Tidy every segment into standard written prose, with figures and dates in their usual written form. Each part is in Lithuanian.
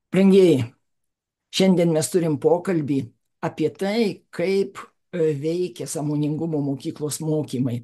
Brangieji, šiandien mes turim pokalbį apie tai, kaip veikia sąmoningumo mokyklos mokymai.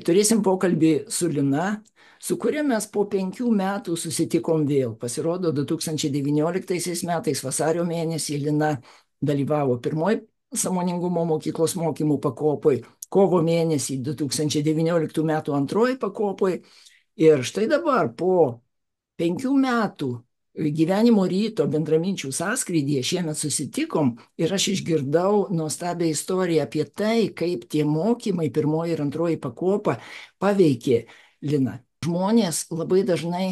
Turėsim pokalbį su Lina, su kuria mes po 5 metų susitikom vėl. Pasirodo, 2019 metais vasario mėnesį Lina dalyvavo pirmoji sąmoningumo mokyklos mokymų pakopoj, kovo mėnesį 2019 metų antroji pakopoj. Ir štai dabar po 5 metų gyvenimo ryto bendraminčių sąskrydyje šiemet susitikom ir aš išgirdau nuostabią istoriją apie tai, kaip tie mokymai, pirmoji ir antroji pakopa, paveikė Liną. Žmonės labai dažnai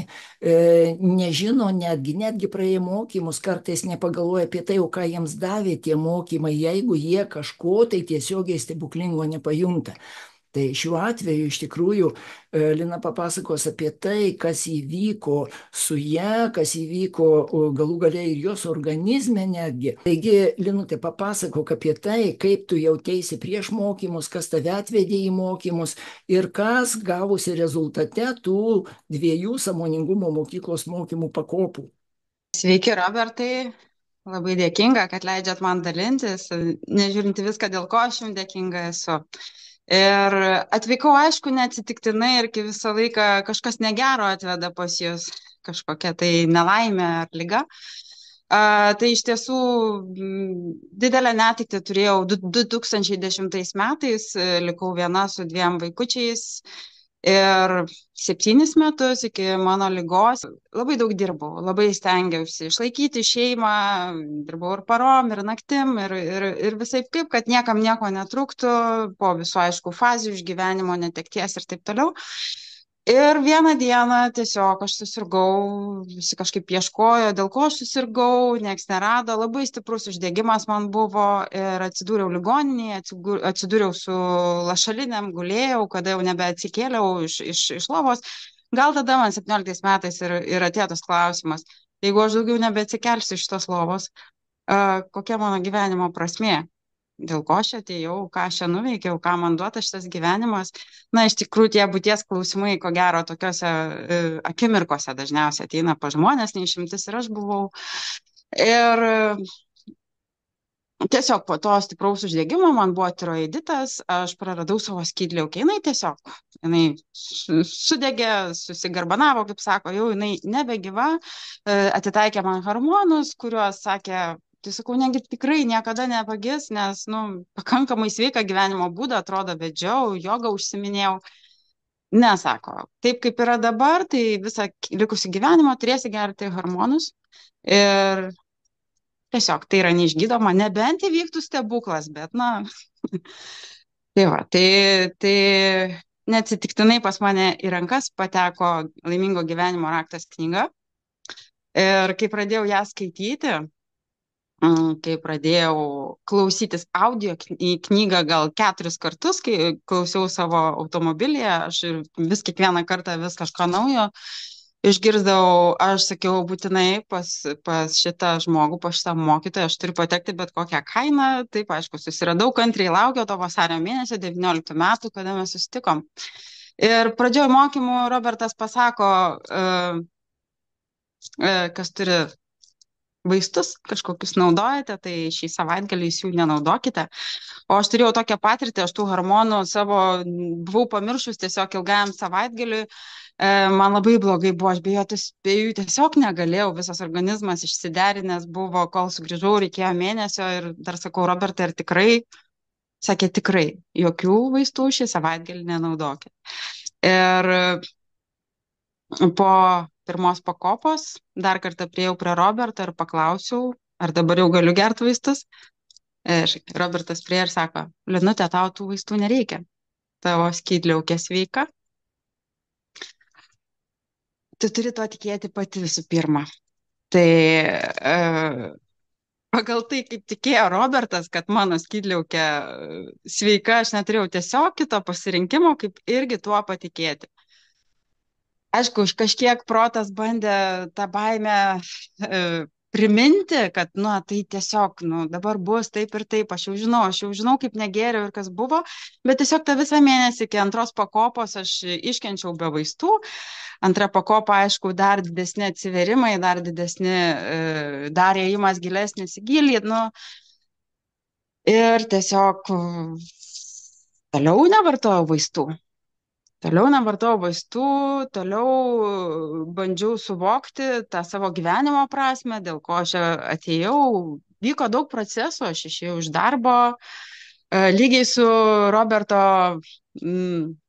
nežino, netgi praėję mokymus, kartais nepagalvoja apie tai, o ką jiems davė tie mokymai, jeigu jie kažko tai tiesiogiai stebuklingo nepajunta. Tai šiuo atveju iš tikrųjų Lina papasakos apie tai, kas įvyko su ja, kas įvyko galų gale ir jos organizme netgi. Taigi, Linutė, papasakok apie tai, kaip tu jautėsi prieš mokymus, kas tave atvedė į mokymus ir kas gavosi rezultate tų 2 sąmoningumo mokyklos mokymų pakopų. Sveiki, Robertai. Labai dėkinga, kad leidžiat man dalintis, nežiūrinti viską, dėl ko aš jums dėkinga esu. Ir atvykau, aišku, neatsitiktinai ir kai visą laiką kažkas negero atveda pas jūs, kažkokia tai nelaimė ar liga. Tai iš tiesų didelę netektį turėjau 2010 metais, likau viena su 2 vaikučiais. Ir 7 metus iki mano ligos labai daug dirbau, labai stengiausi išlaikyti šeimą, dirbau ir parom, ir naktim, ir visaip kaip, kad niekam nieko netrūktų, po visų aišku fazių išgyvenimo, netekties ir taip toliau. Ir vieną dieną tiesiog aš susirgau, visi kažkaip ieškojo, dėl ko aš susirgau, nieks nerado, labai stiprus uždegimas man buvo ir atsidūriau ligoninėje, atsidūriau su lašaliniam, gulėjau, kada jau nebeatsikėliau iš lovos. Gal tada man 17 metais ir atėjo tas klausimas, jeigu aš daugiau nebeatsikelsiu iš tos lovos, kokia mano gyvenimo prasmė? Dėl ko aš atėjau, ką aš čia nuveikiau, ką man duota šitas gyvenimas. Na, iš tikrųjų, tie būties klausimai, ko gero, tokiuose akimirkose dažniausiai ateina pas žmonės, neišimtis ir aš buvau. Ir tiesiog po to stipraus uždegimo man buvo tiroiditas, aš praradau savo skydliaukę, jinai sudegė, susigarbanavo, kaip sako, jau jinai nebegyva, atitaikė man hormonus, kuriuos sakė, tai sakau, negi tikrai niekada nepagis, nes, pakankamai sveiką gyvenimo būdą, atrodo, vedžiau, jogą užsiminėjau. Nesako, taip kaip yra dabar, tai visą likusį gyvenimą turėsi gerti hormonus ir tiesiog tai yra neišgydoma, nebent įvyktų stebuklas, bet, tai va, tai neatsitiktinai pas mane į rankas pateko Laimingo gyvenimo raktas knyga ir kai pradėjau ją skaityti, kai pradėjau klausytis audio į knygą gal 4 kartus, kai klausiau savo automobilyje, aš vis kiekvieną kartą vis kažko naujo išgirsdavau, aš sakiau, būtinai pas šitą žmogų, pas šitą mokytoją, aš turiu patekti bet kokią kainą. Taip, aišku, susiradau, kantriai laukiau to vasario mėnesio 19 metų, kada mes susitikom. Ir pradžioj mokymų Robertas pasako, kas turi vaistus, kažkokius naudojate, tai šį savaitgalį jūs jų nenaudokite. O aš turėjau tokią patirtį, aš tų hormonų savo buvau pamiršus tiesiog ilgajam savaitgaliui. Man labai blogai buvo, aš be jų tiesiog negalėjau, visas organizmas išsiderinęs buvo, kol sugrįžau, reikėjo mėnesio ir dar sakau, Robertai, ar tikrai? Sakė, tikrai, jokių vaistų šį savaitgalį nenaudokit. Ir po pirmos pakopos dar kartą priėjau prie Roberto ir paklausiau, ar dabar jau galiu gerti vaistus. Ir Robertas priejo ir sako, Linutė, tau tų vaistų nereikia, tavo skydliaukė sveika. Tu turi tuo tikėti pati visų pirma. Tai pagal tai, kaip tikėjo Robertas, kad mano skydliaukė sveika, aš neturėjau tiesiog kito pasirinkimo, kaip irgi tuo patikėti. Aišku, kažkiek protas bandė tą baimę priminti, kad, nu, tai tiesiog, nu, dabar bus taip ir taip, aš jau žinau, kaip negėriau ir kas buvo, bet tiesiog tą visą mėnesį iki antros pakopos aš iškenčiau be vaistų. Antra pakopa, aišku, dar didesni atsiverimai, dar didesni, dar ėjimas gilesnis į gilį, nu, ir tiesiog toliau nevartojau vaistų. Toliau nevartojau vaistų, toliau bandžiau suvokti tą savo gyvenimo prasme, dėl ko aš atėjau. Vyko daug procesų, aš išėjau iš darbo, lygiai su Roberto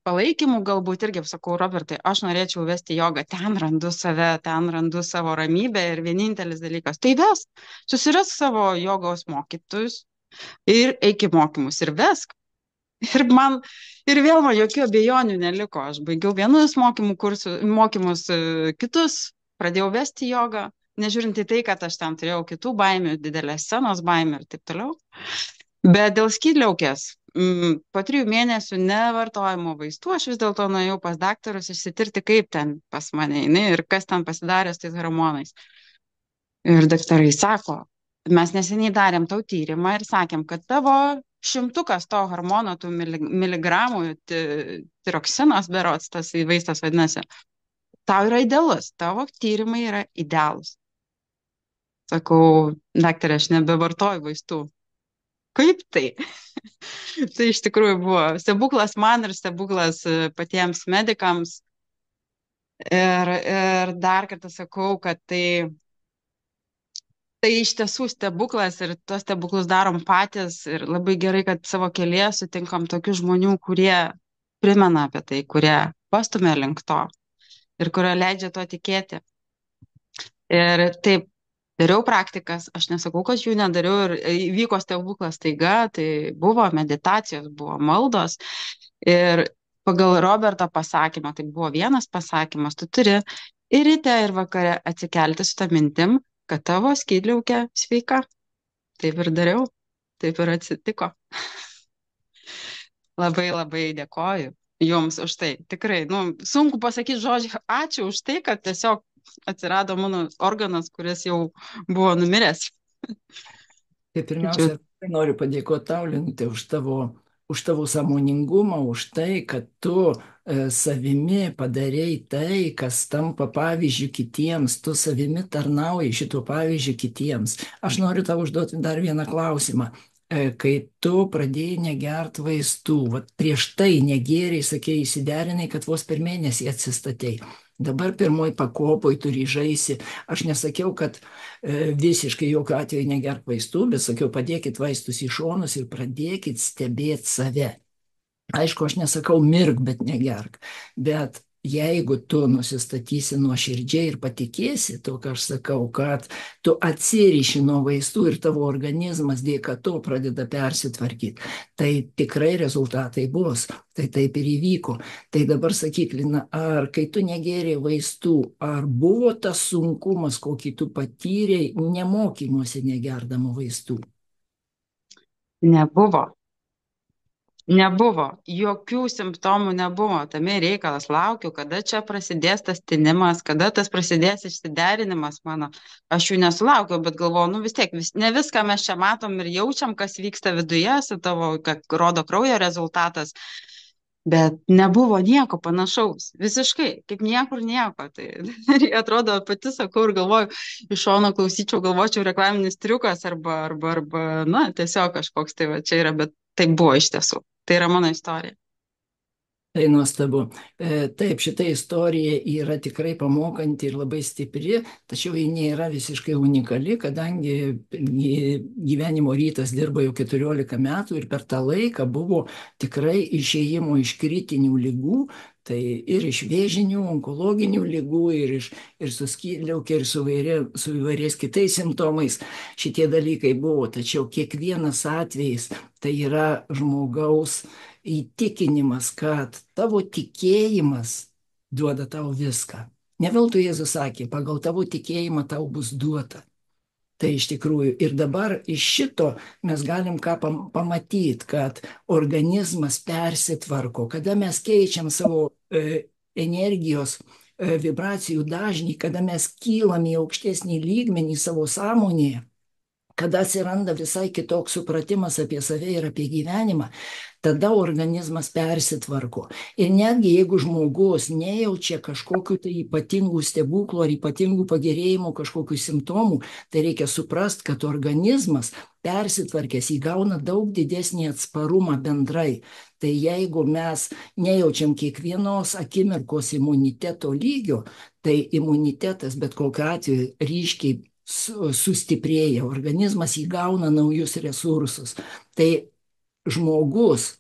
palaikymu galbūt irgi sakau, Robertai, aš norėčiau vesti jogą, ten randu save, ten randu savo ramybę ir vienintelis dalykas, tai susirask savo jogos mokytojus ir eik į mokymus ir vesk. Ir vėl man jokių abejonių neliko. Aš baigiau vienus mokymus, kitus, pradėjau vesti jogą, nežiūrint į tai, kad aš ten turėjau kitų baimių, didelės scenos baimių ir taip toliau. Bet dėl skydliaukės, po 3 mėnesių nevartojimo vaistų, aš vis dėlto nuėjau pas daktarus išsitirti, kaip ten pas mane eina ir kas ten pasidarė su tais hormonais. Ir daktarai sako, mes neseniai darėm tau tyrimą ir sakėm, kad tavo 100 to hormono, tų miligramų, tiroksinas berods, tas vaistas vadinasi, tau yra idealus, tavo tyrimai yra idealūs. Sakau, daktarė, aš nebevartoju vaistų. Kaip tai? Tai iš tikrųjų buvo stebuklas man ir stebuklas patiems medikams. Ir dar kartą sakau, kad tai iš tiesų stebuklas ir tuos stebuklus darom patys ir labai gerai, kad savo kelyje sutinkam tokių žmonių, kurie primena apie tai, kurie pastumia link to ir kurie leidžia to tikėti. Ir taip, dariau praktikas, aš nesakau, kad jų nedariau ir įvyko stebuklas taiga, tai buvo meditacijos, buvo maldos ir pagal Roberto pasakymą, tai buvo vienas pasakymas, tu turi ir ryte, ir vakare atsikelti su tą mintim, kad tavo skydliaukė sveika. Taip ir dariau, taip ir atsitiko. Labai labai dėkoju Jums už tai. Tikrai, sunku pasakyti žodžiu ačiū už tai, kad tiesiog atsirado mano organas, kuris jau buvo numiręs. Tai pirmiausia, noriu padėkoti tau, Linute, už tavo sąmoningumą, už tai, kad tu savimi padarei tai, kas tampa pavyzdžių kitiems, tu savimi tarnauji šito pavyzdžių kitiems. Aš noriu tau užduoti dar vieną klausimą. Kai tu pradėjai negert vaistų, prieš tai negėriai, sakėjai, įsiderinai, kad vos per mėnesį atsistatei. Dabar pirmoji pakopoj tu ryžaisi. Aš nesakiau, kad visiškai jokių atveju negerk vaistų, bet sakiau, padėkit vaistus į šonus ir pradėkit stebėti save. Aišku, aš nesakau mirk, bet negerk. Bet jeigu tu nusistatysi nuoširdžiai ir patikėsi to, ką aš sakau, kad tu atsiriši nuo vaistų ir tavo organizmas dėka to pradeda persitvarkyti, tai tikrai rezultatai bus. Tai taip ir įvyko. Tai dabar sakyk, Lina, ar kai tu negėrei vaistų, ar buvo tas sunkumas, kokį tu patyrei nemokymuose negerdama vaistų? Nebuvo. Nebuvo, jokių simptomų nebuvo, tame reikalas, laukiu, kada čia prasidės tas tinimas, kada tas prasidės išsiderinimas mano. Aš jų nesulaukiau, bet galvoju, vis tiek, ne viską mes čia matom ir jaučiam, kas vyksta viduje su tavo, kad rodo kraujo rezultatas, bet nebuvo nieko panašaus, visiškai, kaip niekur nieko. Tai atrodo, pati sakau ir galvoju, iš šono klausyčiau, galvočiau reklaminis triukas arba, tiesiog kažkoks tai va čia yra, bet tai buvo iš tiesų. Tai yra mano istorija. Tai nuostabu. Taip, šita istorija yra tikrai pamokanti ir labai stipri, tačiau ji nėra visiškai unikali, kadangi gyvenimo rytas dirba jau 14 metų ir per tą laiką buvo tikrai išėjimo iš kritinių ligų, tai ir iš vėžinių, onkologinių ligų, ir su skydliaukė, ir su įvairiais kitais simptomais šitie dalykai buvo. Tačiau kiekvienas atvejis tai yra žmogaus įtikinimas, kad tavo tikėjimas duoda tau viską. Ne veltui Jėzus sakė, pagal tavo tikėjimą tau bus duota. Tai iš tikrųjų ir dabar iš šito mes galim ką pamatyti, kad organizmas persitvarko, kada mes keičiam savo energijos vibracijų dažnį, kada mes kylam į aukštesnį lygmenį savo sąmonėje, kada atsiranda visai kitoks supratimas apie save ir apie gyvenimą, tada organizmas persitvarko. Ir netgi jeigu žmogus nejaučia kažkokiu tai ypatingų stebuklų ar ypatingų pagerėjimų, kažkokių simptomų, tai reikia suprasti, kad organizmas persitvarkęs įgauna daug didesnį atsparumą bendrai. Tai jeigu mes nejaučiam kiekvienos akimirkos imuniteto lygio, tai imunitetas bet kokiu atveju ryškiai sustiprėja, organizmas įgauna naujus resursus. Tai žmogus,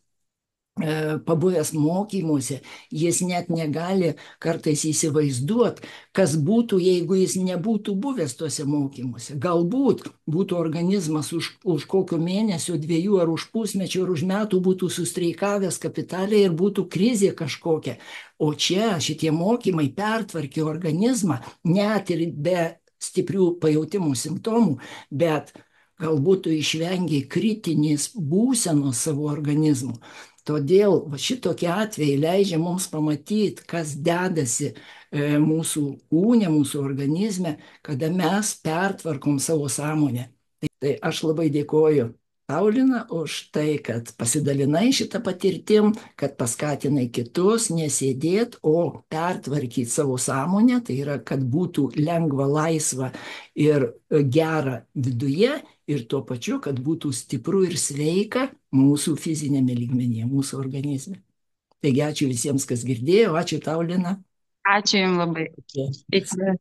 pabuvęs mokymuose, jis net negali kartais įsivaizduoti, kas būtų, jeigu jis nebūtų buvęs tuose mokymuose. Galbūt būtų organizmas už kokio mėnesio, 2 ar už pusmečio ar už metų būtų sustreikavęs kapitaliai ir būtų krizė kažkokia. O čia šitie mokymai pertvarkė organizmą net ir be stiprių pajautimų simptomų, bet galbūt tu išvengiai kritinės būsenos savo organizmu. Todėl šitokie atvejai leidžia mums pamatyti, kas dedasi mūsų kūne, mūsų organizme, kada mes pertvarkom savo sąmonę. Tai aš labai dėkoju tau, Lina, už tai, kad pasidalinai šitą patirtim, kad paskatinai kitus nesėdėti, o pertvarkyti savo sąmonę, tai yra, kad būtų lengva, laisva ir gera viduje ir tuo pačiu, kad būtų stipru ir sveika mūsų fizinėme lygmenyje, mūsų organizme. Taigi ačiū visiems, kas girdėjo, ačiū tau, Lina. Ačiū Jums labai. Okay. Iki.